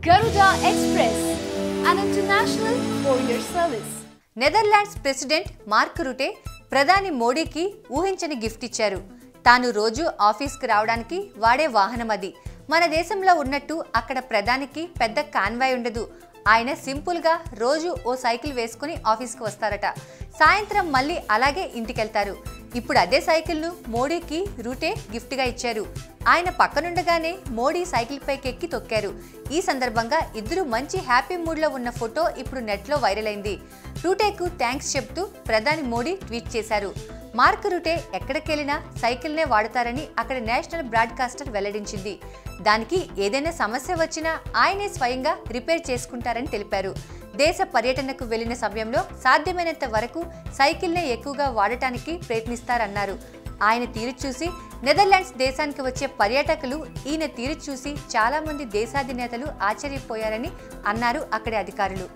Garuda Express, an international courier service. Netherlands president Mark Rutte ప్రధాని మోడీకి ఊహించని gift ఇచ్చారు. తాను రోజు ఆఫీస్కి రావడానికి వాడే వాహనం అది. మన దేశంలో ఉన్నట్టు అక్కడ ప్రధానికి పెద్ద కాన్వాయ్ ఉండదు. ఆయన సింపుల్గా రోజు ఓ సైకిల్ వేసుకుని ఆఫీస్కి వస్తారట. సాయంత్రం మళ్ళీ అలాగే ఇంటికెళ్తారు. ఇప్పుడు అదే సైకిల్ను మోడీకి రూటే గిఫ్ట్గా ఇచ్చారు. ఆయన పక్కనుండగానే మోడీ సైకిల్ పైకి ఎక్కి తొక్కారు. ఈ సందర్భంగా ఇద్దరు మంచి హ్యాపీ మూడ్లో ఉన్న ఫోటో ఇప్పుడు నెట్లో వైరల్ అయింది. రూటేకు థ్యాంక్స్ చెప్తూ ప్రధాని మోడీ ట్వీట్ చేశారు. మార్క్ రూటే ఎక్కడికెళ్లినా సైకిల్నే వాడతారని అక్కడ నేషనల్ బ్రాడ్కాస్టర్ వెల్లడించింది. దానికి ఏదైనా సమస్య వచ్చినా ఆయనే స్వయంగా రిపేర్ చేసుకుంటారని తెలిపారు. దేశ పర్యటనకు వెళ్లిన సమయంలో సాధ్యమైనంత వరకు సైకిల్నే ఎక్కువగా వాడటానికి ప్రయత్నిస్తారన్నారు. ఆయన తీరు చూసి నెదర్లాండ్స్ దేశానికి వచ్చే పర్యాటకులు ఈయన తీరు చూసి చాలా మంది దేశాధినేతలు ఆశ్చర్యపోయారని అన్నారు అక్కడి అధికారులు.